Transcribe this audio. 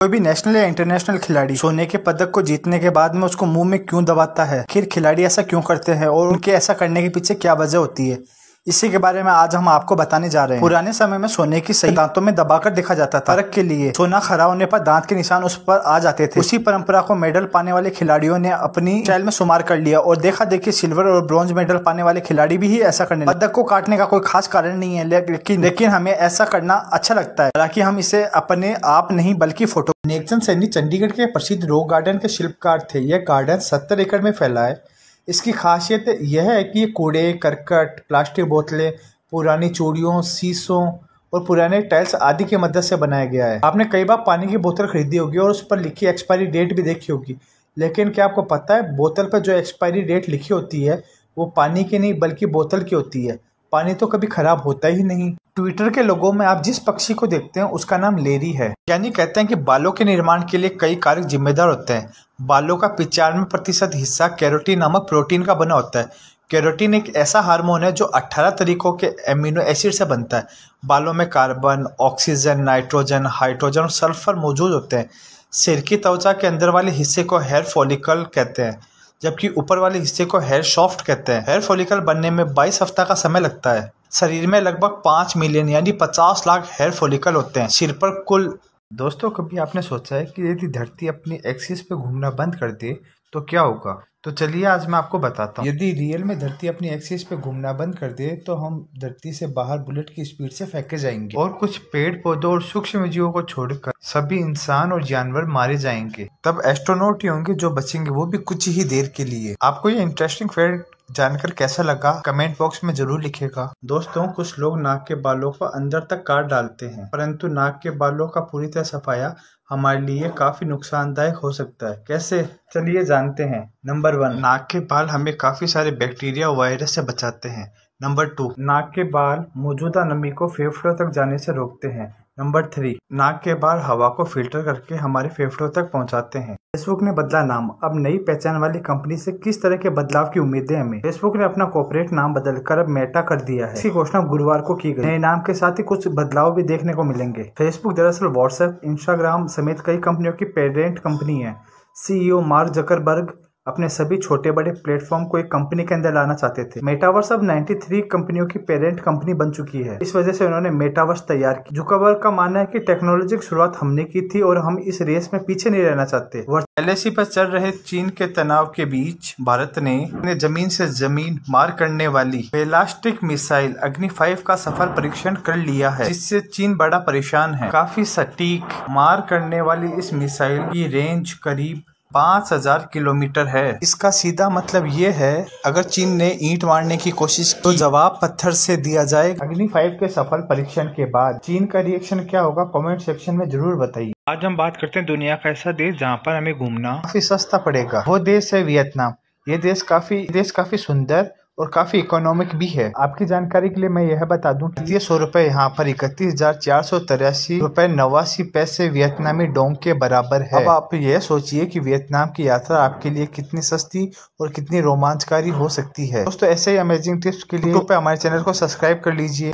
कोई भी नेशनल या इंटरनेशनल खिलाड़ी सोने के पदक को जीतने के बाद में उसको मुंह में क्यों दबाता है, आखिर खिलाड़ी ऐसा क्यों करते हैं और उनके ऐसा करने के पीछे क्या वजह होती है, इसी के बारे में आज हम आपको बताने जा रहे हैं। पुराने समय में सोने की सही दांतों में दबाकर देखा जाता था। फर्क के लिए सोना खरा होने पर दांत के निशान उस पर आ जाते थे। उसी परंपरा को मेडल पाने वाले खिलाड़ियों ने अपनी स्टाइल में शुमार कर लिया और देखा देखी सिल्वर और ब्रॉन्ज मेडल पाने वाले खिलाड़ी भी ऐसा करने लगे। पदक को काटने का कोई खास कारण नहीं है, लेकिन हमें ऐसा करना अच्छा लगता है। हालांकि हम इसे अपने आप नहीं बल्कि फोटो। नेकचंद सैनी चंडीगढ़ के प्रसिद्ध रॉक गार्डन के शिल्पकार थे। यह गार्डन 70 एकड़ में फैला है। इसकी खासियत यह है कि ये कूड़े करकट, प्लास्टिक बोतलें, पुरानी चूड़ियों, शीशों और पुराने टाइल्स आदि की मदद से बनाया गया है। आपने कई बार पानी की बोतल खरीदी होगी और उस पर लिखी एक्सपायरी डेट भी देखी होगी, लेकिन क्या आपको पता है बोतल पर जो एक्सपायरी डेट लिखी होती है वो पानी की नहीं बल्कि बोतल की होती है। पानी तो कभी खराब होता ही नहीं। ट्विटर के लोगों में आप जिस पक्षी को देखते हैं उसका नाम लेरी है। यानी कहते हैं कि बालों के निर्माण के लिए कई कारक जिम्मेदार होते हैं। बालों का 95% हिस्सा केराटिन नामक प्रोटीन का बना होता है। केराटिन एक ऐसा हार्मोन है जो 18 तरीकों के एमिनो एसिड से बनता है। बालों में कार्बन, ऑक्सीजन, नाइट्रोजन, हाइड्रोजन और सल्फर मौजूद होते हैं। सिर की त्वचा के अंदर वाले हिस्से को हेयर फॉलिकल कहते हैं, जबकि ऊपर वाले हिस्से को हेयर शाफ्ट कहते हैं। हेयर फॉलिकल बनने में 22 हफ्ता का समय लगता है। शरीर में लगभग 5 मिलियन यानी 50 लाख हेयर फॉलिकल होते हैं। सिर पर कुल। दोस्तों, कभी आपने सोचा है कि यदि धरती अपनी एक्सिस पे घूमना बंद कर दे तो क्या होगा? तो चलिए आज मैं आपको बताता हूँ। यदि रियल में धरती अपनी एक्सिस पे घूमना बंद कर दे तो हम धरती से बाहर बुलेट की स्पीड से फेंके जाएंगे और कुछ पेड़ पौधों और सूक्ष्म जीवों को छोड़कर सभी इंसान और जानवर मारे जाएंगे। तब एस्ट्रोनॉट ही होंगे जो बचेंगे, वो भी कुछ ही देर के लिए। आपको ये इंटरेस्टिंग फैक्ट जानकर कैसा लगा कमेंट बॉक्स में जरूर लिखेगा। दोस्तों, कुछ लोग नाक के बालों को अंदर तक काट डालते हैं, परंतु नाक के बालों का पूरी तरह सफाया हमारे लिए काफी नुकसानदायक हो सकता है। कैसे? चलिए जानते हैं। नंबर 1, नाक के बाल हमें काफी सारे बैक्टीरिया और वायरस से बचाते हैं। नंबर 2, नाक के बाल मौजूदा नमी को फेफड़ों तक जाने से रोकते हैं। नंबर 3, नाक के बाल हवा को फिल्टर करके हमारे फेफड़ों तक पहुंचाते हैं। फेसबुक ने बदला नाम। अब नई पहचान वाली कंपनी से किस तरह के बदलाव की उम्मीदें हमें? फेसबुक ने अपना कॉर्पोरेट नाम बदलकर अब मेटा कर दिया है। इसकी घोषणा गुरुवार को की गई। नए नाम के साथ ही कुछ बदलाव भी देखने को मिलेंगे। फेसबुक दरअसल व्हाट्सएप, इंस्टाग्राम समेत कई कंपनियों की पेरेंट कंपनी है। सीईओ मार्क जकरबर्ग अपने सभी छोटे बड़े प्लेटफॉर्म को एक कंपनी के अंदर लाना चाहते थे। मेटावर्स अब 93 कंपनियों की पेरेंट कंपनी बन चुकी है। इस वजह से उन्होंने मेटावर्स तैयार किया। जुकरबर्ग का मानना है कि टेक्नोलॉजी की शुरुआत हमने की थी और हम इस रेस में पीछे नहीं रहना चाहते। LAC पर चल रहे चीन के तनाव के बीच भारत ने जमीन से जमीन मार करने वाली बैलिस्टिक मिसाइल अग्नि 5 का सफल परीक्षण कर लिया है, जिससे चीन बड़ा परेशान है। काफी सटीक मार करने वाली इस मिसाइल की रेंज करीब 5000 किलोमीटर है। इसका सीधा मतलब ये है, अगर चीन ने ईंट मारने की कोशिश की तो जवाब पत्थर से दिया जाए। अग्नि 5 के सफल परीक्षण के बाद चीन का रिएक्शन क्या होगा, कमेंट सेक्शन में जरूर बताइए। आज हम बात करते हैं दुनिया का ऐसा देश जहाँ पर हमें घूमना काफी सस्ता पड़ेगा। वो देश है वियतनाम। ये देश काफी सुंदर और काफी इकोनॉमिक भी है। आपकी जानकारी के लिए मैं यह बता दूं कि 100 रुपए यहाँ पर 31,483 रुपए 89 पैसे वियतनामी डोंग के बराबर है। अब आप यह सोचिए कि वियतनाम की यात्रा आपके लिए कितनी सस्ती और कितनी रोमांचकारी हो सकती है। दोस्तों, ऐसे ही अमेजिंग टिप्स के लिए हमारे चैनल को सब्सक्राइब कर लीजिए।